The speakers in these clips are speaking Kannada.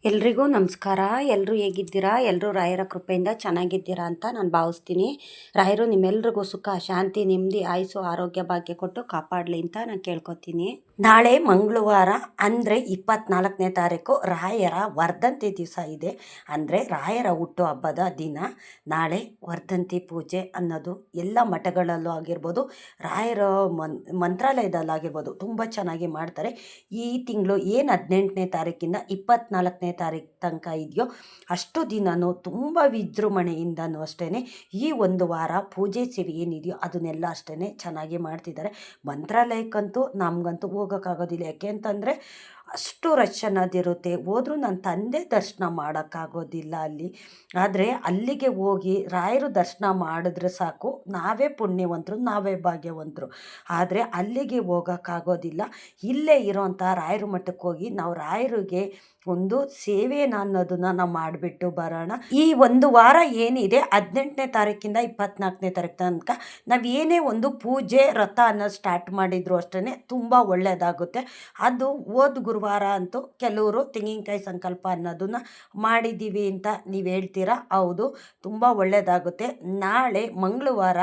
ಎಲ್ರಿಗೂ ನಮಸ್ಕಾರ. ಎಲ್ಲರೂ ಹೇಗಿದ್ದೀರಾ? ಎಲ್ಲರೂ ರಾಯರ ಕೃಪೆಯಿಂದ ಚೆನ್ನಾಗಿದ್ದೀರಾ ಅಂತ ನಾನು ಭಾವಿಸ್ತೀನಿ. ರಾಯರು ನಿಮ್ಮೆಲ್ರಿಗೂ ಸುಖ, ಶಾಂತಿ, ನೆಮ್ಮದಿ, ಆಯುಸ್ಸು, ಆರೋಗ್ಯ, ಭಾಗ್ಯ ಕೊಟ್ಟು ಕಾಪಾಡಲಿ ಅಂತ ನಾನು ಕೇಳ್ಕೊತೀನಿ. ನಾಳೆ ಮಂಗಳವಾರ ಅಂದರೆ 24ನೇ ತಾರೀಕು ರಾಯರ ವರ್ಧಂತಿ ದಿವಸ ಇದೆ. ಅಂದರೆ ರಾಯರ ಹುಟ್ಟು ಹಬ್ಬದ ದಿನ. ನಾಳೆ ವರ್ಧಂತಿ ಪೂಜೆ ಅನ್ನೋದು ಎಲ್ಲ ಮಠಗಳಲ್ಲೂ ಆಗಿರ್ಬೋದು, ರಾಯರ ಮಂತ್ರಾಲಯದಲ್ಲಾಗಿರ್ಬೋದು ತುಂಬ ಚೆನ್ನಾಗಿ ಮಾಡ್ತಾರೆ. ಈ ತಿಂಗಳು ಏನು 18ನೇ ತಾರೀಕಿಂದ 24ನೇ ತಾರೀಕು ತನಕ ಇದೆಯೋ ಅಷ್ಟು ದಿನವೂ ತುಂಬ ವಿಜೃಂಭಣೆಯಿಂದನೂ ಅಷ್ಟೇ ಈ ಒಂದು ವಾರ ಪೂಜೆ ಸೇವೆ ಏನಿದೆಯೋ ಅದನ್ನೆಲ್ಲ ಅಷ್ಟೇ ಚೆನ್ನಾಗಿ ಮಾಡ್ತಿದ್ದಾರೆ. ಮಂತ್ರಾಲಯಕ್ಕಂತೂ ನಮಗಂತೂ ಹೋಗೋಕ್ಕಾಗೋದಿಲ್ಲ. ಯಾಕೆ ಅಂತಂದರೆ ಅಷ್ಟು ರಶ್ ಅನ್ನೋದಿರುತ್ತೆ. ಹೋದ್ರೂ ನನ್ನ ತಂದೆ ದರ್ಶನ ಮಾಡೋಕ್ಕಾಗೋದಿಲ್ಲ ಅಲ್ಲಿ. ಆದರೆ ಅಲ್ಲಿಗೆ ಹೋಗಿ ರಾಯರು ದರ್ಶನ ಮಾಡಿದ್ರೆ ಸಾಕು, ನಾವೇ ಪುಣ್ಯವಂತರು, ನಾವೇ ಭಾಗ್ಯವಂತರು. ಆದರೆ ಅಲ್ಲಿಗೆ ಹೋಗೋಕ್ಕಾಗೋದಿಲ್ಲ. ಇಲ್ಲೇ ಇರೋಂಥ ರಾಯರ ಮಠಕ್ಕೆ ಹೋಗಿ ನಾವು ರಾಯರಿಗೆ ಒಂದು ಸೇವೆನ ಅನ್ನೋದನ್ನು ನಾವು ಮಾಡಿಬಿಟ್ಟು ಬರೋಣ. ಈ ಒಂದು ವಾರ ಏನಿದೆ 18ನೇ ತಾರೀಕಿಂದ 24ನೇ ತಾರೀಕು ತನಕ ನಾವು ಏನೇ ಒಂದು ಪೂಜೆ ವ್ರತ ಅನ್ನೋದು ಸ್ಟಾರ್ಟ್ ಮಾಡಿದ್ರು ಅಷ್ಟೇ ತುಂಬ ಒಳ್ಳೆಯದಾಗುತ್ತೆ. ಅದು ಹೋದ ಗುರುವಾರ ಅಂತೂ ಕೆಲವರು ತೆಂಗಿನಕಾಯಿ ಸಂಕಲ್ಪ ಅನ್ನೋದನ್ನು ಮಾಡಿದ್ದೀವಿ ಅಂತ ನೀವು ಹೇಳ್ತೀರಾ. ಹೌದು, ತುಂಬ ಒಳ್ಳೆಯದಾಗುತ್ತೆ. ನಾಳೆ ಮಂಗಳವಾರ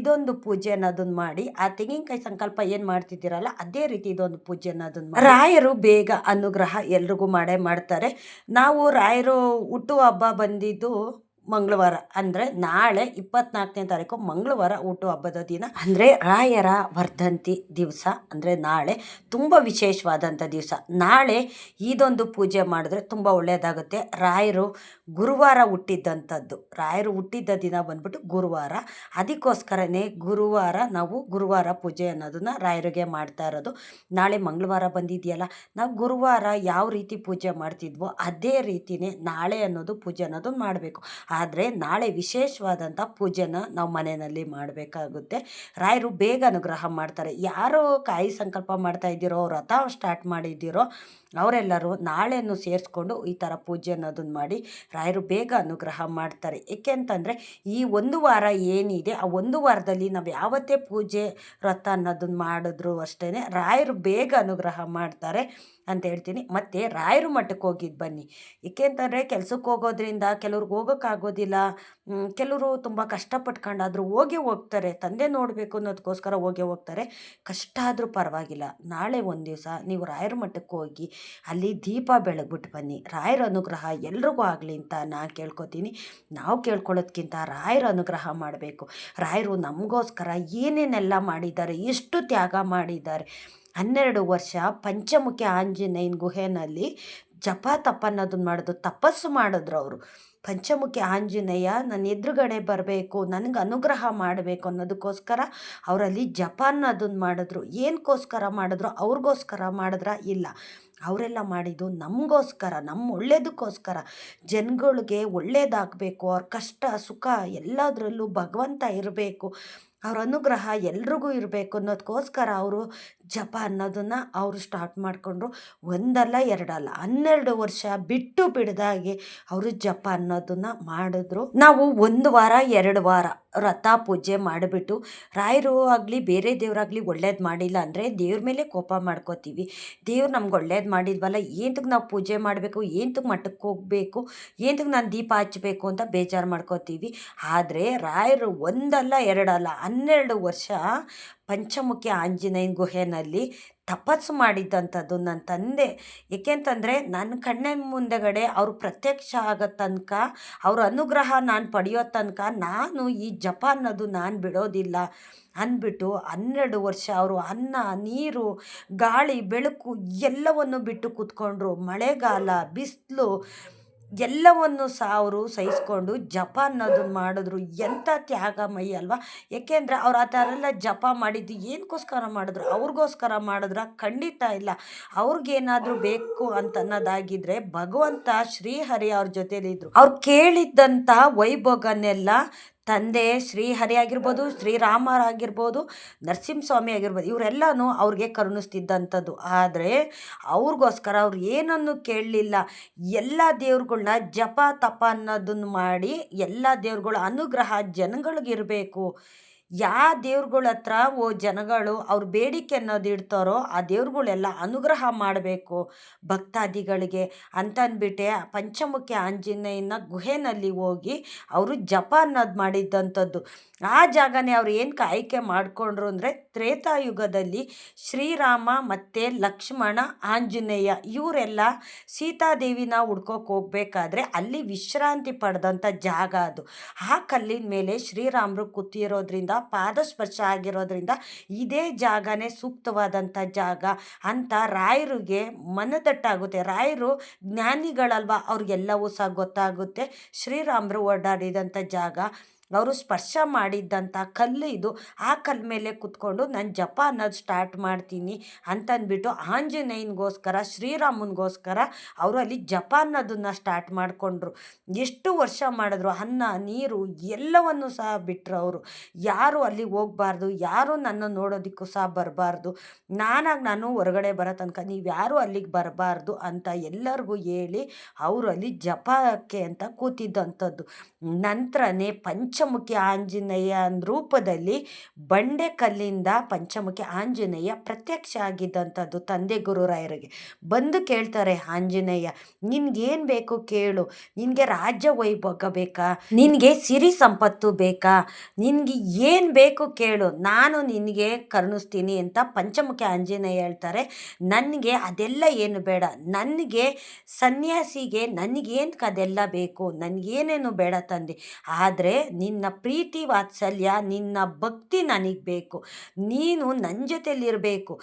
ಇದೊಂದು ಪೂಜೆ ಅನ್ನೋದನ್ನು ಮಾಡಿ, ಆ ತೆಂಗಿನಕಾಯಿ ಸಂಕಲ್ಪ ಏನು ಮಾಡ್ತಿದ್ದೀರಲ್ಲ ಅದೇ ರೀತಿ ಇದೊಂದು ಪೂಜೆ ಅನ್ನೋದನ್ನು ಮಾಡಿ ರಾಯರು ಬೇಗ ಅನುಗ್ರಹ ಎಲ್ರಿಗೂ ಮಾಡ್ತಾರೆ. ನಾವು ರಾಯರು ಹುಟ್ಟುವ ಹಬ್ಬ ಬಂದಿದ್ದು ಮಂಗಳವಾರ, ಅಂದರೆ ನಾಳೆ 24ನೇ ತಾರೀಕು ಮಂಗಳವಾರ ಹುಟ್ಟು ಹಬ್ಬದ ದಿನ. ಅಂದರೆ ರಾಯರ ವರ್ಧಂತಿ ದಿವಸ, ಅಂದರೆ ನಾಳೆ ತುಂಬ ವಿಶೇಷವಾದಂಥ ದಿವಸ. ನಾಳೆ ಇದೊಂದು ಪೂಜೆ ಮಾಡಿದ್ರೆ ತುಂಬ ಒಳ್ಳೆಯದಾಗುತ್ತೆ. ರಾಯರು ಗುರುವಾರ ಹುಟ್ಟಿದ್ದಂಥದ್ದು, ರಾಯರು ಹುಟ್ಟಿದ್ದ ದಿನ ಬಂದ್ಬಿಟ್ಟು ಗುರುವಾರ. ಅದಕ್ಕೋಸ್ಕರನೇ ಗುರುವಾರ ನಾವು ಗುರುವಾರ ಪೂಜೆ ಅನ್ನೋದನ್ನು ರಾಯರಿಗೆ ಮಾಡ್ತಾ ಇರೋದು. ನಾಳೆ ಮಂಗಳವಾರ ಬಂದಿದೆಯಲ್ಲ, ನಾವು ಗುರುವಾರ ಯಾವ ರೀತಿ ಪೂಜೆ ಮಾಡ್ತಿದ್ವೋ ಅದೇ ರೀತಿಯೇ ನಾಳೆ ಅನ್ನೋದು ಪೂಜೆ ಅನ್ನೋದು ಮಾಡಬೇಕು. ಆದರೆ ನಾಳೆ ವಿಶೇಷವಾದಂಥ ಪೂಜೆನ ನಾವು ಮನೆಯಲ್ಲಿ ಮಾಡಬೇಕಾಗುತ್ತೆ. ರಾಯರು ಬೇಗ ಅನುಗ್ರಹ ಮಾಡ್ತಾರೆ. ಯಾರು ಕಾಯಿ ಸಂಕಲ್ಪ ಮಾಡ್ತಾ ಇದ್ದೀರೋ, ವ್ರತ ಸ್ಟಾರ್ಟ್ ಮಾಡಿದ್ದೀರೋ ಅವರೆಲ್ಲರೂ ನಾಳೆಯನ್ನು ಸೇರಿಸ್ಕೊಂಡು ಈ ಥರ ಪೂಜೆ ಅನ್ನೋದನ್ನು ಮಾಡಿ ರಾಯರು ಬೇಗ ಅನುಗ್ರಹ ಮಾಡ್ತಾರೆ. ಏಕೆ ಅಂತಂದರೆ ಈ ಒಂದು ವಾರ ಏನಿದೆ ಆ ಒಂದು ವಾರದಲ್ಲಿ ನಾವು ಯಾವತ್ತೇ ಪೂಜೆ ವ್ರತ ಅನ್ನೋದನ್ನು ಮಾಡಿದ್ರು ಅಷ್ಟೇ ರಾಯರು ಬೇಗ ಅನುಗ್ರಹ ಮಾಡ್ತಾರೆ ಅಂತ ಹೇಳ್ತೀನಿ. ಮತ್ತು ರಾಯರು ಮಠಕ್ಕೆ ಹೋಗಿದ್ದು ಬನ್ನಿ. ಏಕೆ ಅಂತಂದರೆ ಕೆಲ್ಸಕ್ಕೆ ಹೋಗೋದ್ರಿಂದ ಕೆಲವ್ರಿಗೆ ಹೋಗೋಕ್ಕಾಗೋದಿಲ್ಲ. ಕೆಲವರು ತುಂಬ ಕಷ್ಟಪಟ್ಕೊಂಡಾದರೂ ಹೋಗ್ತಾರೆ, ತಂದೆ ನೋಡಬೇಕು ಅನ್ನೋದಕ್ಕೋಸ್ಕರ ಹೋಗ್ತಾರೆ. ಕಷ್ಟ ಆದರೂ ಪರವಾಗಿಲ್ಲ, ನಾಳೆ ಒಂದು ದಿವಸ ನೀವು ರಾಯರ ಮಠಕ್ಕೆ ಹೋಗಿ ಅಲ್ಲಿ ದೀಪ ಬೆಳಗ್ಬಿಟ್ಟು ಬನ್ನಿ. ರಾಯರ ಅನುಗ್ರಹ ಎಲ್ರಿಗೂ ಆಗಲಿ ಅಂತ ನಾನು ಕೇಳ್ಕೊತೀನಿ. ನಾವು ಕೇಳ್ಕೊಳ್ಳೋದ್ಕಿಂತ ರಾಯರ ಅನುಗ್ರಹ ಮಾಡಬೇಕು. ರಾಯರು ನಮಗೋಸ್ಕರ ಏನೇನೆಲ್ಲ ಮಾಡಿದ್ದಾರೆ, ಎಷ್ಟು ತ್ಯಾಗ ಮಾಡಿದ್ದಾರೆ. 12 ವರ್ಷ ಪಂಚಮುಖಿ ಆಂಜನೇಯನ ಗುಹೆಯಲ್ಲಿ ಜಪ ತಪ ಅನ್ನೋದನ್ನ ಮಾಡಿದ್ರು, ತಪಸ್ಸು ಮಾಡಿದ್ರು ಅವರು. ಪಂಚಮುಖಿ ಆಂಜನೇಯ ನನ್ನ ಎದುರುಗಡೆ ಬರಬೇಕು, ನನಗೆ ಅನುಗ್ರಹ ಮಾಡಬೇಕು ಅನ್ನೋದಕ್ಕೋಸ್ಕರ ಅವರಲ್ಲಿ ಜಪ ಅನ್ನೋದನ್ನು ಮಾಡಿದ್ರು. ಏನಕ್ಕೋಸ್ಕರ ಮಾಡಿದ್ರು? ಅವ್ರಿಗೋಸ್ಕರ ಮಾಡಿದ್ರ? ಇಲ್ಲ, ಅವರೆಲ್ಲ ಮಾಡಿದ್ದು ನಮಗೋಸ್ಕರ, ನಮ್ಮ ಒಳ್ಳೇದಕ್ಕೋಸ್ಕರ. ಜನಗಳಿಗೆ ಒಳ್ಳೇದಾಗಬೇಕು, ಅವ್ರ ಕಷ್ಟ ಸುಖ ಎಲ್ಲದರಲ್ಲೂ ಭಗವಂತ ಇರಬೇಕು, ಅವ್ರ ಅನುಗ್ರಹ ಎಲ್ರಿಗೂ ಇರಬೇಕು ಅನ್ನೋದಕ್ಕೋಸ್ಕರ ಅವರು ಜಪ ಅನ್ನೋದನ್ನು ಅವರು ಸ್ಟಾರ್ಟ್ ಮಾಡಿಕೊಂಡ್ರು. ಒಂದಲ್ಲ ಎರಡಲ್ಲ 12 ವರ್ಷ ಬಿಟ್ಟು ಬಿಡದಾಗೆ ಅವರು ಜಪ ಅನ್ನೋದನ್ನು ಮಾಡಿದ್ರು. ನಾವು 1 ವಾರ 2 ವಾರ ವ್ರತ ಪೂಜೆ ಮಾಡಿಬಿಟ್ಟು ರಾಯರು ಆಗಲಿ ಬೇರೆ ದೇವರಾಗಲಿ ಒಳ್ಳೇದು ಮಾಡಿಲ್ಲ ಅಂದರೆ ದೇವ್ರ ಮೇಲೆ ಕೋಪ ಮಾಡ್ಕೋತೀವಿ. ದೇವ್ರು ನಮ್ಗೆ ಒಳ್ಳೇದು ಮಾಡಿದ್ವಲ್ಲ, ಏನಕ್ಕೆ ನಾವು ಪೂಜೆ ಮಾಡಬೇಕು, ಏನಕ್ಕೆ ಮಠಕ್ಕೆ ಹೋಗಬೇಕು, ಏನಕ್ಕೆ ನಾನು ದೀಪ ಹಚ್ಚಬೇಕು ಅಂತ ಬೇಜಾರು ಮಾಡ್ಕೋತೀವಿ. ಆದರೆ ರಾಯರು ಒಂದಲ್ಲ ಎರಡಲ್ಲ 12 ವರ್ಷ ಪಂಚಮುಖಿ ಆಂಜನೇಯನ ಗುಹೆಯಲ್ಲಿ ತಪಸ್ಸು ಮಾಡಿದ್ದಂಥದ್ದು ನನ್ನ ತಂದೆ. ಏಕೆಂತಂದರೆ ನನ್ನ ಕಣ್ಣ ಮುಂದೆಗಡೆ ಅವರು ಪ್ರತ್ಯಕ್ಷ ಆಗೋ ತನಕ, ಅವ್ರ ಅನುಗ್ರಹ ನಾನು ಪಡೆಯೋ ತನಕ ನಾನು ಈ ಜಪ ಅನ್ನೋದು ನಾನು ಬಿಡೋದಿಲ್ಲ ಅಂದ್ಬಿಟ್ಟು 12 ವರ್ಷ ಅವರು ಅನ್ನ ನೀರು ಗಾಳಿ ಬೆಳಕು ಎಲ್ಲವನ್ನು ಬಿಟ್ಟು ಕೂತ್ಕೊಂಡ್ರು. ಮಳೆಗಾಲ ಬಿಸಿಲು ಎಲ್ಲವನ್ನು ಸಹ ಅವರು ಸಹಿಸ್ಕೊಂಡು ಜಪ ಅನ್ನೋದನ್ನು ಮಾಡಿದ್ರು. ಎಂಥ ತ್ಯಾಗಮಯಿ ಅಲ್ವಾ. ಏಕೆಂದರೆ ಅವ್ರು ಆ ಥರ ಎಲ್ಲ ಜಪ ಮಾಡಿದ್ದು ಏನಕ್ಕೋಸ್ಕರ ಮಾಡಿದ್ರು? ಅವ್ರಿಗೋಸ್ಕರ ಮಾಡಿದ್ರ? ಖಂಡಿತ ಇಲ್ಲ. ಅವ್ರಿಗೇನಾದರೂ ಬೇಕು ಅಂತ ಅನ್ನೋದಾಗಿದ್ದರೆ ಭಗವಂತ ಶ್ರೀಹರಿ ಅವ್ರ ಜೊತೆಲಿದ್ರು. ಅವ್ರು ಕೇಳಿದ್ದಂಥ ವೈಭೋಗನೆಲ್ಲ ತಂದೆ ಶ್ರೀಹರಿ ಆಗಿರ್ಬೋದು, ಶ್ರೀರಾಮರಾಗಿರ್ಬೋದು, ನರಸಿಂಹಸ್ವಾಮಿ ಆಗಿರ್ಬೋದು, ಇವರೆಲ್ಲನೂ ಅವ್ರಿಗೆ ಕರುಣಿಸ್ತಿದ್ದಂಥದ್ದು. ಆದರೆ ಅವ್ರಿಗೋಸ್ಕರ ಅವ್ರು ಏನನ್ನು ಕೇಳಲಿಲ್ಲ. ಎಲ್ಲ ದೇವ್ರುಗಳ್ನ ಜಪ ತಪ ಅನ್ನೋದನ್ನು ಮಾಡಿ ಎಲ್ಲ ದೇವ್ರುಗಳ ಅನುಗ್ರಹ ಜನಗಳಿಗಿರಬೇಕು, ಯಾವ ದೇವ್ರುಗಳ ಹತ್ರ ಜನಗಳು ಅವ್ರ ಬೇಡಿಕೆ ಅನ್ನೋದು ಇಡ್ತಾರೋ ಆ ದೇವ್ರುಗಳೆಲ್ಲ ಅನುಗ್ರಹ ಮಾಡಬೇಕು ಭಕ್ತಾದಿಗಳಿಗೆ ಅಂತ ಅಂದ್ಬಿಟ್ಟೆ ಪಂಚಮುಖಿ ಆಂಜನೇಯನ ಗುಹೆನಲ್ಲಿ ಹೋಗಿ ಅವರು ಜಪ ಅನ್ನೋದು ಮಾಡಿದ್ದಂಥದ್ದು. ಆ ಜಾಗನೇ ಅವ್ರು ಏನಕ್ಕೆ ಆಯ್ಕೆ ಮಾಡಿಕೊಂಡ್ರು ಅಂದರೆ, ತ್ರೇತಾಯುಗದಲ್ಲಿ ಶ್ರೀರಾಮ ಮತ್ತು ಲಕ್ಷ್ಮಣ, ಆಂಜನೇಯ ಇವರೆಲ್ಲ ಸೀತಾದೇವಿನ ಹುಡ್ಕೋಕೆ ಹೋಗ್ಬೇಕಾದ್ರೆ ಅಲ್ಲಿ ವಿಶ್ರಾಂತಿ ಪಡೆದಂಥ ಜಾಗ ಅದು. ಆ ಕಲ್ಲಿನ ಮೇಲೆ ಶ್ರೀರಾಮರು ಕೂತಿರೋದ್ರಿಂದ, ಪಾದಸ್ಪರ್ಶ ಆಗಿರೋದ್ರಿಂದ ಇದೇ ಜಾಗನೇ ಸೂಕ್ತವಾದಂಥ ಜಾಗ ಅಂತ ರಾಯರಿಗೆ ಮನದಟ್ಟಾಗುತ್ತೆ. ರಾಯರು ಜ್ಞಾನಿಗಳಲ್ವ, ಅವ್ರಿಗೆಲ್ಲವೂ ಸಹ ಗೊತ್ತಾಗುತ್ತೆ. ಶ್ರೀರಾಮರು ಓಡಾಡಿದಂಥ ಜಾಗ, ಅವರು ಸ್ಪರ್ಶ ಮಾಡಿದ್ದಂಥ ಕಲ್ಲು ಇದು. ಆ ಕಲ್ಲು ಮೇಲೆ ಕುತ್ಕೊಂಡು ನಾನು ಜಪ ಅನ್ನೋದು ಸ್ಟಾರ್ಟ್ ಮಾಡ್ತೀನಿ ಅಂತಂದ್ಬಿಟ್ಟು ಆಂಜನೇಯನಿಗೋಸ್ಕರ, ಶ್ರೀರಾಮನಿಗೋಸ್ಕರ ಅವರು ಅಲ್ಲಿ ಜಪ ಅನ್ನೋದನ್ನು ಸ್ಟಾರ್ಟ್ ಮಾಡಿಕೊಂಡ್ರು. ಎಷ್ಟು ವರ್ಷ ಮಾಡಿದ್ರು, ಅನ್ನ ನೀರು ಎಲ್ಲವನ್ನು ಸಹ ಬಿಟ್ಟರು ಅವರು. ಯಾರು ಅಲ್ಲಿ ಹೋಗ್ಬಾರ್ದು, ಯಾರು ನನ್ನ ನೋಡೋದಕ್ಕೂ ಸಹ ಬರಬಾರ್ದು, ನಾನು ಹೊರಗಡೆ ಬರೋ ತನಕ ನೀವು ಯಾರು ಅಲ್ಲಿಗೆ ಬರಬಾರ್ದು ಅಂತ ಎಲ್ಲರಿಗೂ ಹೇಳಿ ಅವರು ಅಲ್ಲಿ ಜಪಕ್ಕೆ ಅಂತ ಕೂತಿದ್ದಂಥದ್ದು. ನಂತರನೇ ಪಂಚಮುಖಿ ಆಂಜನೇಯ ರೂಪದಲ್ಲಿ ಬಂಡೆ ಕಲ್ಲಿಂದ ಪಂಚಮುಖಿ ಆಂಜನೇಯ ಪ್ರತ್ಯಕ್ಷ ಆಗಿದ್ದಂಥದ್ದು ತಂದೆ ಗುರುರಾಯರಿಗೆ. ಬಂದು ಕೇಳ್ತಾರೆ ಆಂಜನೇಯ, ನಿನ್ಗೇನು ಬೇಕು ಕೇಳು, ನಿನಗೆ ರಾಜ್ಯ ವೈಭೋಗ ಬೇಕಾ, ನಿನಗೆ ಸಿರಿ ಸಂಪತ್ತು ಬೇಕಾ, ನಿನಗೆ ಏನು ಬೇಕು ಕೇಳು, ನಾನು ನಿನಗೆ ಕರುಣಿಸ್ತೀನಿ ಅಂತ ಪಂಚಮುಖಿ ಆಂಜನೇಯ ಹೇಳ್ತಾರೆ. ನನಗೆ ಅದೆಲ್ಲ ಏನು ಬೇಡ, ನನಗೆ ಸನ್ಯಾಸಿಗೆ ನನಗೇನಕ್ಕೆ ಅದೆಲ್ಲ ಬೇಕು, ನನಗೇನೇನು ಬೇಡ ತಂದೆ, ಆದರೆ ನಿನ್ನ ಪ್ರೀತಿ ವಾತ್ಸಲ್ಯ, ನಿನ್ನ ಭಕ್ತಿ ನನಗೆ ಬೇಕು. ನೀನು ನನ್ನ ಜೊತೆಲಿರಬೇಕು,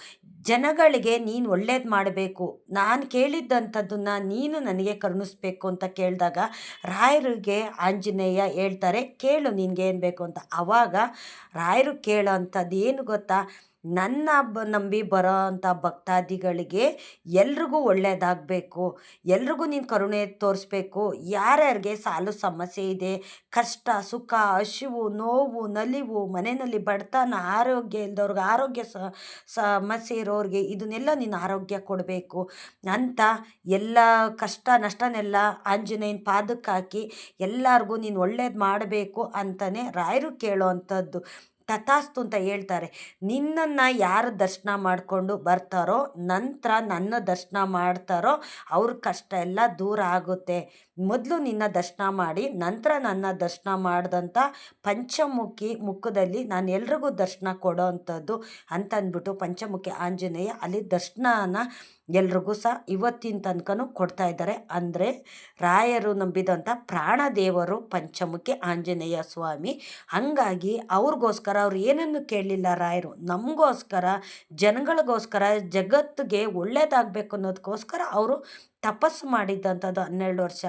ಜನಗಳಿಗೆ ನೀನು ಒಳ್ಳೇದು ಮಾಡಬೇಕು, ನಾನು ಕೇಳಿದ್ದಂಥದ್ದನ್ನು ನೀನು ನನಗೆ ಕರುಣಿಸ್ಬೇಕು ಅಂತ ಕೇಳಿದಾಗ ರಾಯರಿಗೆ ಆಂಜನೇಯ ಹೇಳ್ತಾರೆ, ಕೇಳು ನಿನಗೇನು ಬೇಕು ಅಂತ. ಆವಾಗ ರಾಯರು ಕೇಳೋ ಅಂಥದ್ದು ಏನು ಗೊತ್ತಾ, ನನ್ನ ನಂಬಿ ಬರೋ ಅಂಥ ಭಕ್ತಾದಿಗಳಿಗೆ ಎಲ್ರಿಗೂ ಒಳ್ಳೆಯದಾಗಬೇಕು, ಎಲ್ರಿಗೂ ನೀನು ಕರುಣೆ ತೋರಿಸ್ಬೇಕು. ಯಾರ್ಯಾರಿಗೆ ಸಾಲು ಸಮಸ್ಯೆ ಇದೆ, ಕಷ್ಟ ಸುಖ, ಹಸಿವು ನೋವು ನಲಿವು, ಮನೆಯಲ್ಲಿ ಬಡತನ, ಆರೋಗ್ಯ ಇಲ್ದವ್ರಿಗೆ ಆರೋಗ್ಯ ಸಮಸ್ಯೆ ಇರೋರಿಗೆ ಇದನ್ನೆಲ್ಲ ನೀನು ಆರೋಗ್ಯ ಕೊಡಬೇಕು ಅಂತ ಎಲ್ಲ ಕಷ್ಟ ನಷ್ಟನೆಲ್ಲ ಆಂಜನೇಯನ ಪಾದಕ್ಕೆ ಹಾಕಿ ಎಲ್ಲರಿಗೂ ನೀನು ಒಳ್ಳೇದು ಮಾಡಬೇಕು ಅಂತಲೇ ರಾಯರು ಕೇಳೋ ಅಂಥದ್ದು. ತಥಾಸ್ತು ಅಂತ ಹೇಳ್ತಾರೆ. ನಿನ್ನನ್ನು ಯಾರು ದರ್ಶನ ಮಾಡಿಕೊಂಡು ಬರ್ತಾರೋ, ನಂತರ ನನ್ನ ದರ್ಶನ ಮಾಡ್ತಾರೋ ಅವ್ರ ಕಷ್ಟ ಎಲ್ಲ ದೂರ ಆಗುತ್ತೆ. ಮೊದಲು ನಿನ್ನ ದರ್ಶನ ಮಾಡಿ ನಂತರ ನನ್ನ ದರ್ಶನ ಮಾಡಿದಂಥ ಪಂಚಮುಖಿ ಮುಖದಲ್ಲಿ ನಾನು ಎಲ್ರಿಗೂ ದರ್ಶನ ಕೊಡೋ ಅಂಥದ್ದು ಅಂತಂದ್ಬಿಟ್ಟು ಪಂಚಮುಖಿ ಆಂಜನೇಯ ಅಲ್ಲಿ ದರ್ಶನನ ಎಲ್ರಿಗೂ ಸಹ ಇವತ್ತಿನ ತನಕನೂ ಕೊಡ್ತಾ ಇದ್ದಾರೆ. ಅಂದರೆ ರಾಯರು ನಂಬಿದಂಥ ಪ್ರಾಣದೇವರು ಪಂಚಮುಖಿ ಆಂಜನೇಯ ಸ್ವಾಮಿ. ಹಾಗಾಗಿ ಅವ್ರಿಗೋಸ್ಕರ ಅವ್ರು ಏನನ್ನು ಕೇಳಲಿಲ್ಲ ರಾಯರು, ನಮಗೋಸ್ಕರ, ಜನಗಳಿಗೋಸ್ಕರ, ಜಗತ್ತಿಗೆ ಒಳ್ಳೇದಾಗಬೇಕು ಅನ್ನೋದಕ್ಕೋಸ್ಕರ ಅವರು ತಪಸ್ಸು ಮಾಡಿದ್ದಂಥದ್ದು 12 ವರ್ಷ.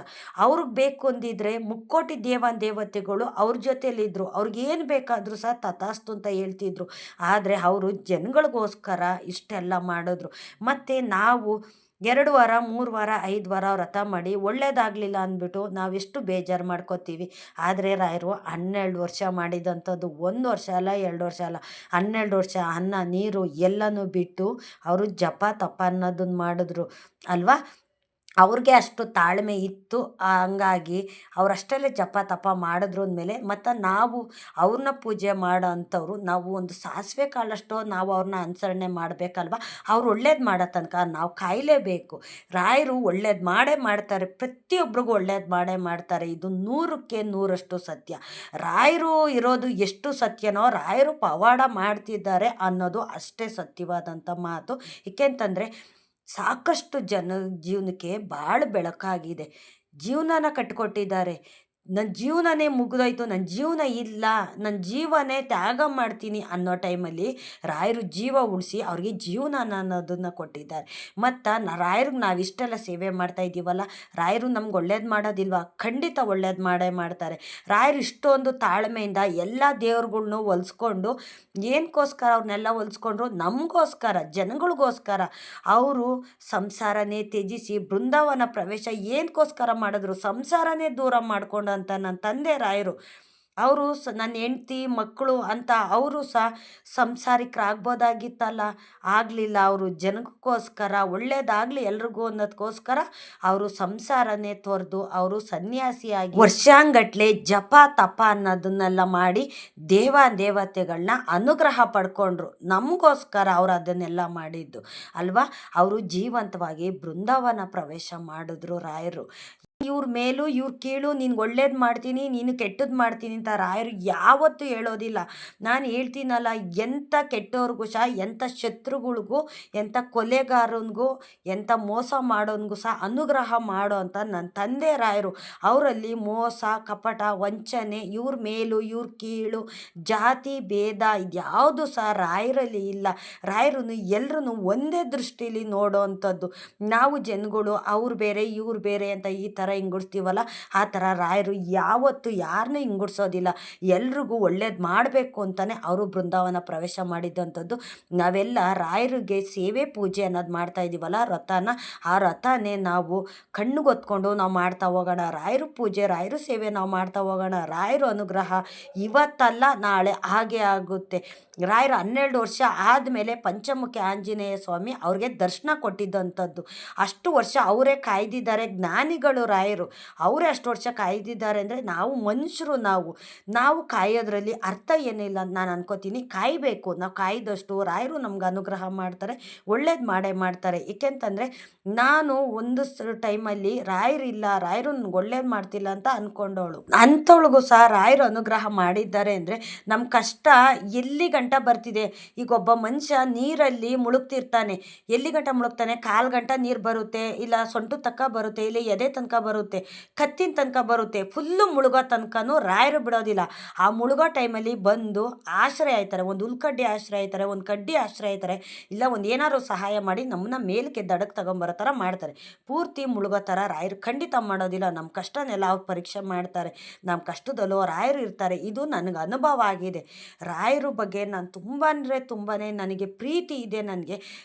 ಅವ್ರಿಗೆ ಬೇಕು ಅಂದಿದ್ರೆ ಮುಕ್ಕೋಟಿ ದೇವತೆಗಳು ಅವ್ರ ಜೊತೆಯಲ್ಲಿದ್ದರು, ಅವ್ರಿಗೇನು ಬೇಕಾದರೂ ಸಹ ತಥಾಸ್ತು ಅಂತ ಹೇಳ್ತಿದ್ರು. ಆದರೆ ಅವರು ಜನಗಳಿಗೋಸ್ಕರ ಇಷ್ಟೆಲ್ಲ ಮಾಡಿದ್ರು. ಮತ್ತು ನಾವು 2 ವಾರ 3 ವಾರ 5 ವಾರ ವ್ರತ ಮಾಡಿ ಒಳ್ಳೇದಾಗಲಿಲ್ಲ ಅಂದ್ಬಿಟ್ಟು ನಾವೆಷ್ಟು ಬೇಜಾರು ಮಾಡ್ಕೋತೀವಿ. ಆದರೆ ರಾಯರು 12 ವರ್ಷ ಮಾಡಿದಂಥದ್ದು 1 ವರ್ಷ ಅಲ್ಲ 2 ವರ್ಷ ಅಲ್ಲ, 12 ವರ್ಷ ಅನ್ನ ನೀರು ಎಲ್ಲನೂ ಬಿಟ್ಟು ಅವರು ಜಪ ತಪ ಅನ್ನೋದನ್ನು ಮಾಡಿದ್ರು ಅಲ್ವಾ. ಅವ್ರಿಗೆ ಅಷ್ಟು ತಾಳ್ಮೆ ಇತ್ತು. ಹಂಗಾಗಿ ಅವರಷ್ಟೆಲ್ಲ ಜಪ ತಪ ಮಾಡಿದ್ರು ಅಂದಮೇಲೆ ಮತ್ತು ನಾವು ಅವ್ರನ್ನ ಪೂಜೆ ಮಾಡೋ ಅಂಥವ್ರು, ನಾವು ಒಂದು ಸಾಸಿವೆ ಕಾಳಷ್ಟು ನಾವು ಅವ್ರನ್ನ ಅನುಸರಣೆ ಮಾಡಬೇಕಲ್ವ. ಅವ್ರು ಒಳ್ಳೇದು ಮಾಡೋ ತನಕ ನಾವು ಕಾಯಲೇಬೇಕು. ರಾಯರು ಒಳ್ಳೇದು ಮಾಡೇ ಮಾಡ್ತಾರೆ, ಪ್ರತಿಯೊಬ್ಬರಿಗೂ ಒಳ್ಳೇದು ಮಾಡೇ ಮಾಡ್ತಾರೆ. ಇದು 100ಕ್ಕೆ 100ರಷ್ಟು ಸತ್ಯ. ರಾಯರು ಇರೋದು ಎಷ್ಟು ಸತ್ಯನೋ ರಾಯರು ಪವಾಡ ಮಾಡ್ತಿದ್ದಾರೆ ಅನ್ನೋದು ಅಷ್ಟೇ ಸತ್ಯವಾದಂಥ ಮಾತು. ಏಕೆಂತಂದರೆ ಸಾಕಷ್ಟು ಜನ ಜೀವನಕ್ಕೆ ಭಾಳ ಬೆಳಕಾಗಿದೆ, ಜೀವನನ ಕಟ್ಟಿಕೊಟ್ಟಿದ್ದಾರೆ. ನನ್ನ ಜೀವನನೇ ಮುಗಿದೋಯ್ತು, ನನ್ನ ಜೀವನ ಇಲ್ಲ, ನನ್ನ ಜೀವನೇ ತ್ಯಾಗ ಮಾಡ್ತೀನಿ ಅನ್ನೋ ಟೈಮಲ್ಲಿ ರಾಯರು ಜೀವ ಉಳಿಸಿ ಅವ್ರಿಗೆ ಜೀವನ ಅನ್ನೋದನ್ನು ಕೊಟ್ಟಿದ್ದಾರೆ. ಮತ್ತು ರಾಯರಿಗೆ ನಾವು ಇಷ್ಟೆಲ್ಲ ಸೇವೆ ಮಾಡ್ತಾ ಇದ್ದೀವಲ್ಲ, ರಾಯರು ನಮ್ಗೆ ಒಳ್ಳೇದು ಮಾಡೋದಿಲ್ವ? ಖಂಡಿತ ಒಳ್ಳೇದು ಮಾಡೇ ಮಾಡ್ತಾರೆ. ರಾಯರು ಇಷ್ಟೊಂದು ತಾಳ್ಮೆಯಿಂದ ಎಲ್ಲ ದೇವ್ರುಗಳ್ನು ಹೊಲಿಸ್ಕೊಂಡು, ಏನಕ್ಕೋಸ್ಕರ ಅವ್ರನ್ನೆಲ್ಲ ಹೊಲಿಸ್ಕೊಂಡ್ರು? ನಮಗೋಸ್ಕರ, ಜನಗಳಿಗೋಸ್ಕರ. ಅವರು ಸಂಸಾರನೇ ತ್ಯಜಿಸಿ ಬೃಂದಾವನ ಪ್ರವೇಶ ಏನಕ್ಕೋಸ್ಕರ ಮಾಡಿದ್ರು? ಸಂಸಾರನೇ ದೂರ ಮಾಡ್ಕೊಂಡು ಅಂತ ನನ್ನ ತಂದೆ ರಾಯರು ಅವರು ನನ್ನ ಹೆಂಡ್ತಿ ಮಕ್ಕಳು ಅಂತ ಅವರು ಸಹ ಸಂಸಾರಿಕರಾಗ್ಬೋದಾಗಿತ್ತಲ್ಲ, ಆಗಲಿಲ್ಲ. ಅವರು ಜನಕ್ಕೋಸ್ಕರ ಒಳ್ಳೇದಾಗಲಿ ಎಲ್ರಿಗೂ ಅನ್ನೋದಕ್ಕೋಸ್ಕರ ಅವರು ಸಂಸಾರನೇ ತೊರೆದು ಅವರು ಸನ್ಯಾಸಿಯಾಗಿ ವರ್ಷಾಂಗಟ್ಲೆ ಜಪ ತಪ ಅನ್ನೋದನ್ನೆಲ್ಲ ಮಾಡಿ ದೇವತೆಗಳನ್ನ ಅನುಗ್ರಹ ಪಡ್ಕೊಂಡ್ರು. ನಮಗೋಸ್ಕರ ಅವ್ರು ಅದನ್ನೆಲ್ಲ ಮಾಡಿದ್ದು ಅಲ್ವಾ. ಅವರು ಜೀವಂತವಾಗಿ ಬೃಂದಾವನ ಪ್ರವೇಶ ಮಾಡಿದ್ರು ರಾಯರು. ಇವ್ರ ಮೇಲೂ ಇವ್ರ ಕೀಳು, ನಿನ್ಗೆ ಒಳ್ಳೇದು ಮಾಡ್ತೀನಿ ನೀನು ಕೆಟ್ಟದ್ದು ಮಾಡ್ತೀನಿ ಅಂತ ರಾಯರು ಯಾವತ್ತೂ ಹೇಳೋದಿಲ್ಲ. ನಾನು ಹೇಳ್ತೀನಲ್ಲ, ಎಂಥ ಕೆಟ್ಟವ್ರಿಗೂ ಸಹ, ಎಂಥ ಶತ್ರುಗಳಿಗೂ, ಎಂಥ ಕೊಲೆಗಾರನಿಗೂ, ಎಂಥ ಮೋಸ ಮಾಡೋನಿಗೂ ಸಹ ಅನುಗ್ರಹ ಮಾಡೋ ಅಂತ ನನ್ನ ತಂದೆ ರಾಯರು. ಅವರಲ್ಲಿ ಮೋಸ ಕಪಟ ವಂಚನೆ, ಇವ್ರ ಮೇಲು ಇವ್ರ ಕೀಳು, ಜಾತಿ ಭೇದ ಇದ್ಯಾವುದು ಸಹ ರಾಯರಲ್ಲಿ ಇಲ್ಲ. ರಾಯರು ಎಲ್ರೂ ಒಂದೇ ದೃಷ್ಟಿಲಿ ನೋಡೋ ಅಂಥದ್ದು. ನಾವು ಜನಗಳು ಅವ್ರು ಬೇರೆ ಇವ್ರು ಬೇರೆ ಅಂತ ಈ ಥರ ಹಿಂಗುಡ್ಸ್ತೀವಲ್ಲ, ಆ ಥರ ರಾಯರು ಯಾವತ್ತೂ ಯಾರನ್ನೂ ಹಿಂಗುಡ್ಸೋದಿಲ್ಲ. ಎಲ್ರಿಗೂ ಒಳ್ಳೇದು ಮಾಡಬೇಕು ಅಂತಲೇ ಅವರು ಬೃಂದಾವನ ಪ್ರವೇಶ ಮಾಡಿದ್ದಂಥದ್ದು. ನಾವೆಲ್ಲ ರಾಯರಿಗೆ ಸೇವೆ ಪೂಜೆ ಅನ್ನೋದು ಮಾಡ್ತಾ ಇದ್ದೀವಲ್ಲ, ವ್ರತನ, ಆ ವ್ರತನೇ ನಾವು ಕಣ್ಣಿಗೊತ್ಕೊಂಡು ನಾವು ಮಾಡ್ತಾ ಹೋಗೋಣ. ರಾಯರು ಪೂಜೆ ರಾಯರು ಸೇವೆ ನಾವು ಮಾಡ್ತಾ ಹೋಗೋಣ. ರಾಯರು ಅನುಗ್ರಹ ಇವತ್ತಲ್ಲ ನಾಳೆ ಹಾಗೆ ಆಗುತ್ತೆ. ರಾಯರು 12 ವರ್ಷ ಆದಮೇಲೆ ಪಂಚಮುಖಿ ಆಂಜನೇಯ ಸ್ವಾಮಿ ಅವ್ರಿಗೆ ದರ್ಶನ ಕೊಟ್ಟಿದ್ದಂಥದ್ದು. ಅಷ್ಟು ವರ್ಷ ಅವರೇ ಕಾಯ್ದಿದ್ದಾರೆ ಜ್ಞಾನಿಗಳು ರಾಯರು. ಅವರೇ ಅಷ್ಟು ವರ್ಷ ಕಾಯ್ದಿದ್ದಾರೆ ಅಂದರೆ ನಾವು ಮನುಷ್ಯರು, ನಾವು ಕಾಯೋದ್ರಲ್ಲಿ ಅರ್ಥ ಏನಿಲ್ಲ ಅಂತ ನಾನು ಅನ್ಕೋತೀನಿ. ಕಾಯಬೇಕು, ನಾವು ಕಾಯ್ದಷ್ಟು ರಾಯರು ನಮ್ಗೆ ಅನುಗ್ರಹ ಮಾಡ್ತಾರೆ, ಒಳ್ಳೇದು ಮಾಡೇ ಮಾಡ್ತಾರೆ. ಏಕೆಂತಂದರೆ ನಾನು ಒಂದು ಟೈಮಲ್ಲಿ ರಾಯರಿಲ್ಲ, ರಾಯರು ನನಗೆ ಒಳ್ಳೇದು ಮಾಡ್ತಿಲ್ಲ ಅಂತ ಅಂದ್ಕೊಂಡವಳು. ಅಂಥವಳಿಗೂ ಸಹ ರಾಯರು ಅನುಗ್ರಹ ಮಾಡಿದ್ದಾರೆ ಅಂದರೆ ನಮ್ಮ ಕಷ್ಟ ಎಲ್ಲಿ ಗಂಟ ಬರ್ತಿದೆ. ಈಗ ಒಬ್ಬ ಮನುಷ್ಯ ನೀರಲ್ಲಿ ಮುಳುಗ್ತಿರ್ತಾನೆ, ಎಲ್ಲಿ ಗಂಟ ಮುಳುಗ್ತಾನೆ, ಕಾಲು ಗಂಟ ನೀರು ಬರುತ್ತೆ, ಇಲ್ಲ ಸೊಂಟು ತನಕ ಬರುತ್ತೆ, ಇಲ್ಲ ಎದೆ ತನಕ ಬರುತ್ತೆ, ಕತ್ತಿನ ತನಕ ಬರುತ್ತೆ. ಫುಲ್ಲು ಮುಳುಗೋ ತನಕನೂ ರಾಯರು ಬಿಡೋದಿಲ್ಲ. ಆ ಮುಳುಗೋ ಟೈಮಲ್ಲಿ ಬಂದು ಆಶ್ರಯ ಆಯ್ತಾರೆ, ಒಂದು ಹುಲ್ಕಡ್ಡಿ ಆಶ್ರಯ ಆಯ್ತಾರೆ, ಒಂದು ಕಡ್ಡಿ ಆಶ್ರಯ ಆಯ್ತಾರೆ, ಇಲ್ಲ ಒಂದು ಏನಾದ್ರು ಸಹಾಯ ಮಾಡಿ ನಮ್ಮನ್ನ ಮೇಲಕ್ಕೆ ದಡಕ್ಕೆ ತಗೊಂಬರೋ ಥರ ಮಾಡ್ತಾರೆ. ಪೂರ್ತಿ ಮುಳುಗೋ ಥರ ರಾಯರು ಖಂಡಿತ ಮಾಡೋದಿಲ್ಲ. ನಮ್ಮ ಕಷ್ಟನೆಲ್ಲ ಅವ್ರು ಪರೀಕ್ಷೆ ಮಾಡ್ತಾರೆ. ನಮ್ಮ ಕಷ್ಟದಲ್ಲೂ ರಾಯರು ಇರ್ತಾರೆ. ಇದು ನನಗೆ ಅನುಭವ ಆಗಿದೆ. ರಾಯರ ಬಗ್ಗೆ ನಾನು ತುಂಬ ಅಂದರೆ ತುಂಬಾ ನನಗೆ ಪ್ರೀತಿ ಇದೆ. ನನಗೆ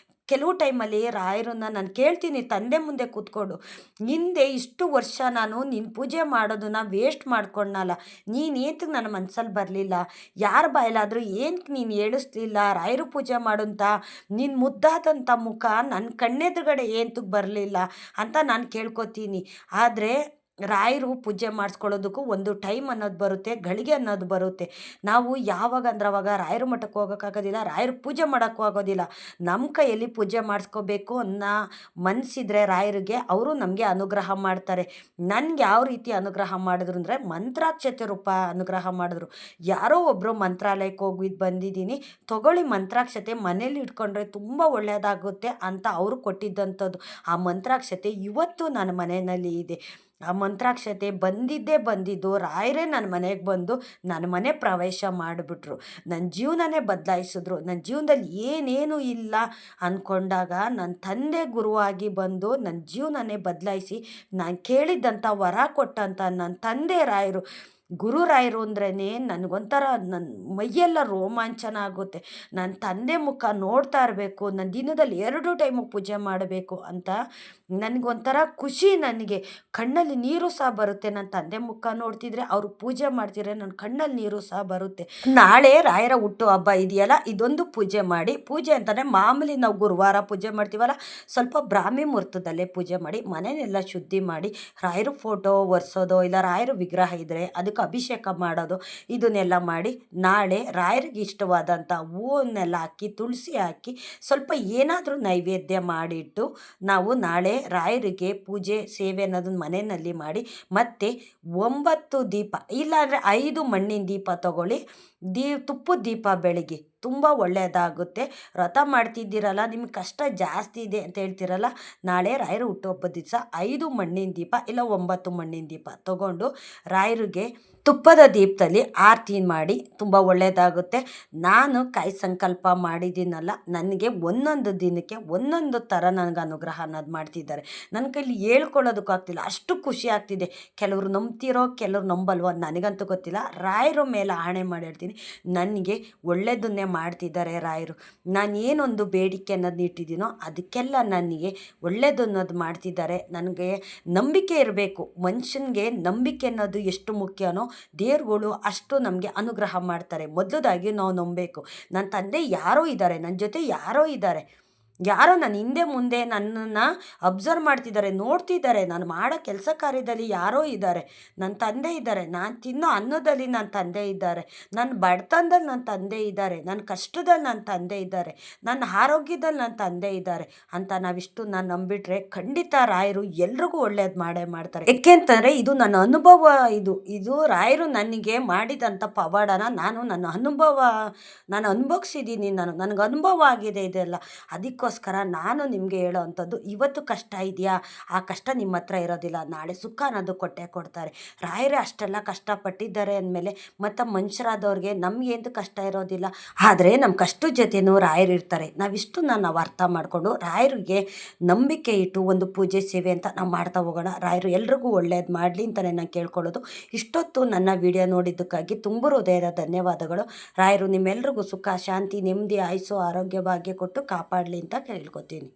ಕೆಲವು ಟೈಮಲ್ಲಿ ರಾಯರನ್ನ ನಾನು ಕೇಳ್ತೀನಿ ತಂದೆ ಮುಂದೆ ಕೂತ್ಕೊಂಡು, ಹಿಂದೆ ಇಷ್ಟು ವರ್ಷ ನಾನು ನಿನ್ನ ಪೂಜೆ ಮಾಡೋದನ್ನ ವೇಸ್ಟ್ ಮಾಡ್ಕೊಂಡಲ್ಲ, ನೀನು ಏತಕ್ಕೆ ನನ್ನ ಮನಸ್ಸಲ್ಲಿ ಬರಲಿಲ್ಲ, ಯಾರ ಬಾಯಲಾದರೂ ಏನಕ್ಕೆ ನೀನು ಹೇಳಿಸ್ಲಿಲ್ಲ ರಾಯರು ಪೂಜೆ ಮಾಡೋಂಥ ನಿನ್ನ ಮುದ್ದಾದಂಥ ಮುಖ ನನ್ನ ಕಣ್ಣೆದುರುಗಡೆ ಏಂತಕ್ಕೆ ಬರಲಿಲ್ಲ ಅಂತ ನಾನು ಕೇಳ್ಕೊತೀನಿ. ಆದರೆ ರಾಯರು ಪೂಜೆ ಮಾಡಿಸ್ಕೊಳ್ಳೋದಕ್ಕೂ ಒಂದು ಟೈಮ್ ಅನ್ನೋದು ಬರುತ್ತೆ, ಗಳಿಗೆ ಅನ್ನೋದು ಬರುತ್ತೆ. ನಾವು ಯಾವಾಗ ಅಂದ್ರೆ ಅವಾಗ ರಾಯರ ಮಠಕ್ಕೆ ಹೋಗೋಕ್ಕಾಗೋದಿಲ್ಲ, ರಾಯರು ಪೂಜೆ ಮಾಡೋಕ್ಕೂ ಆಗೋದಿಲ್ಲ. ನಮ್ಮ ಕೈಯಲ್ಲಿ ಪೂಜೆ ಮಾಡಿಸ್ಕೋಬೇಕು ಅನ್ನೋ ಮನಸ್ಸಿದ್ರೆ ರಾಯರಿಗೆ ಅವರು ನಮಗೆ ಅನುಗ್ರಹ ಮಾಡ್ತಾರೆ. ನನಗೆ ಯಾವ ರೀತಿ ಅನುಗ್ರಹ ಮಾಡಿದ್ರು ಅಂದರೆ ಮಂತ್ರಾಕ್ಷತೆ ರೂಪ ಅನುಗ್ರಹ ಮಾಡಿದ್ರು. ಯಾರೋ ಒಬ್ಬರು ಮಂತ್ರಾಲಯಕ್ಕೆ ಹೋಗಿದ್ದು ಬಂದಿದ್ದೀನಿ, ತಗೊಳ್ಳಿ ಮಂತ್ರಾಕ್ಷತೆ ಮನೇಲಿ ಇಟ್ಕೊಂಡ್ರೆ ತುಂಬ ಒಳ್ಳೆಯದಾಗುತ್ತೆ ಅಂತ ಅವರು ಕೊಟ್ಟಿದ್ದಂಥದ್ದು. ಆ ಮಂತ್ರಾಕ್ಷತೆ ಇವತ್ತು ನನ್ನ ಮನೆಯಲ್ಲಿ ಇದೆ. ಆ ಮಂತ್ರಾಕ್ಷತೆ ಬಂದಿದ್ದು ರಾಯರೇ ನನ್ನ ಮನೆಗೆ ಬಂದು ನನ್ನ ಮನೆ ಪ್ರವೇಶ ಮಾಡಿಬಿಟ್ರು. ನನ್ನ ಜೀವನನೇ ಬದಲಾಯಿಸಿದ್ರು. ನನ್ನ ಜೀವನದಲ್ಲಿ ಏನೇನೂ ಇಲ್ಲ ಅಂದ್ಕೊಂಡಾಗ ನನ್ನ ತಂದೆ ಗುರುವಾಗಿ ಬಂದು ನನ್ನ ಜೀವನನೇ ಬದಲಾಯಿಸಿ ನಾನು ಕೇಳಿದ್ದಂಥ ವರ ಕೊಟ್ಟಂಥ ನನ್ನ ತಂದೆ ರಾಯರು. ಗುರು ರಾಯರು ಅಂದ್ರೇ ನನಗೊಂಥರ ನನ್ನ ಮೈಯೆಲ್ಲ ರೋಮಾಂಚನ ಆಗುತ್ತೆ. ನನ್ನ ತಂದೆ ಮುಖ ನೋಡ್ತಾ ಇರಬೇಕು, ನನ್ನ ದಿನದಲ್ಲಿ 2 ಟೈಮಿಗೆ ಪೂಜೆ ಮಾಡಬೇಕು ಅಂತ ನನಗೊಂಥರ ಖುಷಿ. ನನಗೆ ಕಣ್ಣಲ್ಲಿ ನೀರು ಸಹ ಬರುತ್ತೆ. ನನ್ನ ತಂದೆ ಮುಖ ನೋಡ್ತಿದ್ರೆ, ಅವರು ಪೂಜೆ ಮಾಡ್ತಿದ್ರೆ ನನ್ನ ಕಣ್ಣಲ್ಲಿ ನೀರು ಸಹ ಬರುತ್ತೆ. ನಾಳೆ ರಾಯರ ಹುಟ್ಟು ಹಬ್ಬ ಇದೆಯಲ್ಲ, ಇದೊಂದು ಪೂಜೆ ಮಾಡಿ. ಪೂಜೆ ಅಂತಲೇ ಮಾಮೂಲಿ ನಾವು ಗುರುವಾರ ಪೂಜೆ ಮಾಡ್ತೀವಲ್ಲ, ಸ್ವಲ್ಪ ಬ್ರಾಹ್ಮಿ ಮುಹೂರ್ತದಲ್ಲೇ ಪೂಜೆ ಮಾಡಿ, ಮನೆಯೆಲ್ಲ ಶುದ್ಧಿ ಮಾಡಿ, ರಾಯರ ಫೋಟೋ ಒರೆಸೋದು, ಇಲ್ಲ ರಾಯರ ವಿಗ್ರಹ ಇದ್ದರೆ ಅದಕ್ಕೆ ಅಭಿಷೇಕ ಮಾಡೋದು, ಇದನ್ನೆಲ್ಲ ಮಾಡಿ ನಾಳೆ ರಾಯರಿಗೆ ಇಷ್ಟವಾದಂಥ ಹೂವನ್ನೆಲ್ಲ ಹಾಕಿ, ತುಳಸಿ ಹಾಕಿ, ಸ್ವಲ್ಪ ಏನಾದರೂ ನೈವೇದ್ಯ ಮಾಡಿಟ್ಟು ನಾವು ನಾಳೆ ರಾಯರಿಗೆ ಪೂಜೆ ಸೇವೆ ಅನ್ನೋದನ್ನ ಮನೆಯಲ್ಲಿ ಮಾಡಿ, ಮತ್ತು 9 ದೀಪ ಇಲ್ಲಾಂದರೆ 5 ಮಣ್ಣಿನ ದೀಪ ತಗೊಳ್ಳಿ, ತುಪ್ಪದ ದೀಪ ಬೆಳಗ್ಗೆ ತುಂಬ ಒಳ್ಳೆಯದಾಗುತ್ತೆ. ವ್ರತ ಮಾಡ್ತಿದ್ದೀರಲ್ಲ, ನಿಮ್ಗೆ ಕಷ್ಟ ಜಾಸ್ತಿ ಇದೆ ಅಂತ ಹೇಳ್ತಿರಲ್ಲ, ನಾಳೆ ರಾಯರ ಹುಟ್ಟುಹಬ್ಬದ ದಿವಸ 5 ಮಣ್ಣಿನ ದೀಪ ಇಲ್ಲ 9 ಮಣ್ಣಿನ ದೀಪ ತಗೊಂಡು ರಾಯರಿಗೆ ತುಪ್ಪದ ದೀಪದಲ್ಲಿ ಆರತಿ ಮಾಡಿ, ತುಂಬ ಒಳ್ಳೆಯದಾಗುತ್ತೆ. ನಾನು ಕಾಯಿ ಸಂಕಲ್ಪ ಮಾಡಿದ್ದೀನಲ್ಲ, ನನಗೆ ಒಂದೊಂದು ದಿನಕ್ಕೆ ಒಂದೊಂದು ಥರ ನನಗೆ ಅನುಗ್ರಹ ಅನ್ನೋದು ಮಾಡ್ತಿದ್ದಾರೆ. ನನ್ನ ಕೈಲಿ ಹೇಳ್ಕೊಳ್ಳೋದಕ್ಕೂ ಆಗ್ತಿಲ್ಲ, ಅಷ್ಟು ಖುಷಿ ಆಗ್ತಿದೆ. ಕೆಲವರು ನಂಬ್ತಿರೋ, ಕೆಲವ್ರು ನಂಬಲ್ವೋ ನನಗಂತೂ ಗೊತ್ತಿಲ್ಲ. ರಾಯರ ಮೇಲೆ ಆಣೆ ಮಾಡಿ ಹೇಳ್ತೀನಿ, ನನಗೆ ಒಳ್ಳೆಯದನ್ನೇ ಮಾಡ್ತಿದ್ದಾರೆ ರಾಯರು. ನಾನು ಏನೊಂದು ಬೇಡಿಕೆ ಅನ್ನೋದು ಇಟ್ಟಿದ್ದೀನೋ ಅದಕ್ಕೆಲ್ಲ ನನಗೆ ಒಳ್ಳೆಯದು ಅನ್ನೋದು ಮಾಡ್ತಿದ್ದಾರೆ. ನನಗೆ ನಂಬಿಕೆ ಇರಬೇಕು. ಮನುಷ್ಯನಿಗೆ ನಂಬಿಕೆ ಅನ್ನೋದು ಎಷ್ಟು ಮುಖ್ಯನೋ ದೇವ್ರುಗಳು ಅಷ್ಟು ನಮಗೆ ಅನುಗ್ರಹ ಮಾಡ್ತಾರೆ. ಮೊದಲದಾಗಿ ನಾವು ನಂಬಬೇಕು, ನನ್ನ ತಂದೆ ಯಾರೋ ಇದ್ದಾರೆ, ನನ್ನ ಜೊತೆ ಯಾರೋ ಇದ್ದಾರೆ, ಯಾರೋ ನನ್ನ ಹಿಂದೆ ಮುಂದೆ ನನ್ನನ್ನು ಅಬ್ಸರ್ವ್ ಮಾಡ್ತಿದ್ದಾರೆ, ನೋಡ್ತಿದ್ದಾರೆ, ನಾನು ಮಾಡೋ ಕೆಲಸ ಕಾರ್ಯದಲ್ಲಿ ಯಾರೋ ಇದ್ದಾರೆ. ನನ್ನ ತಂದೆ ಇದ್ದಾರೆ, ನಾನು ತಿನ್ನೋ ಅನ್ನದಲ್ಲಿ ನನ್ನ ತಂದೆ ಇದ್ದಾರೆ, ನನ್ನ ಬಡತನದಲ್ಲಿ ನನ್ನ ತಂದೆ ಇದ್ದಾರೆ, ನನ್ನ ಕಷ್ಟದಲ್ಲಿ ನನ್ನ ತಂದೆ ಇದ್ದಾರೆ, ನನ್ನ ಆರೋಗ್ಯದಲ್ಲಿ ನನ್ನ ತಂದೆ ಇದ್ದಾರೆ ಅಂತ ನಾವಿಷ್ಟು ನಾನು ನಂಬಿಟ್ರೆ ಖಂಡಿತ ರಾಯರು ಎಲ್ರಿಗೂ ಒಳ್ಳೇದು ಮಾಡೇ ಮಾಡ್ತಾರೆ. ಏಕೆಂತಂದರೆ ಇದು ನನ್ನ ಅನುಭವ. ಇದು ರಾಯರು ನನಗೆ ಮಾಡಿದಂಥ ಪವಾಡನ ನಾನು ಅನುಭವಿಸಿದ್ದೀನಿ. ನನಗೆ ಅನುಭವ ಆಗಿದೆ ಇದೆಲ್ಲ. ಅದಕ್ಕೋಸ್ಕರ ನಾನು ನಿಮಗೆ ಹೇಳೋ ಅಂಥದ್ದು, ಇವತ್ತು ಕಷ್ಟ ಇದೆಯಾ, ಆ ಕಷ್ಟ ನಿಮ್ಮ ಹತ್ರ ಇರೋದಿಲ್ಲ, ನಾಳೆ ಸುಖ ಅನ್ನೋದು ಕೊಟ್ಟೇ ಕೊಡ್ತಾರೆ. ರಾಯರೇ ಅಷ್ಟೆಲ್ಲ ಕಷ್ಟಪಟ್ಟಿದ್ದಾರೆ ಅಂದಮೇಲೆ ಮತ್ತು ಮನುಷ್ಯರಾದವ್ರಿಗೆ ನಮಗೇಂದು ಕಷ್ಟ ಇರೋದಿಲ್ಲ. ಆದರೆ ನಮ್ಮ ಕಷ್ಟದ ಜೊತೆನೂ ರಾಯರು ಇರ್ತಾರೆ. ನಾವು ಅರ್ಥ ಮಾಡಿಕೊಂಡು ರಾಯರಿಗೆ ನಂಬಿಕೆ ಇಟ್ಟು ಒಂದು ಪೂಜೆ ಸೇವೆ ಅಂತ ನಾವು ಮಾಡ್ತಾ ಹೋಗೋಣ. ರಾಯರು ಎಲ್ರಿಗೂ ಒಳ್ಳೇದು ಮಾಡಲಿ ಅಂತಲೇ ನಾನು ಕೇಳ್ಕೊಳ್ಳೋದು. ಇಷ್ಟೊತ್ತು ನನ್ನ ವಿಡಿಯೋ ನೋಡಿದ್ದಕ್ಕಾಗಿ ತುಂಬ ಹೃದಯದ ಧನ್ಯವಾದಗಳು. ರಾಯರು ನಿಮ್ಮೆಲ್ರಿಗೂ ಸುಖ, ಶಾಂತಿ, ನೆಮ್ಮದಿ, ಆಯುಸ್ಸು, ಆರೋಗ್ಯ, ಭಾಗ್ಯ ಕೊಟ್ಟು ಕಾಪಾಡಲಿ ಅಂತ ಕೇಳ್ಕೊತೀನಿ.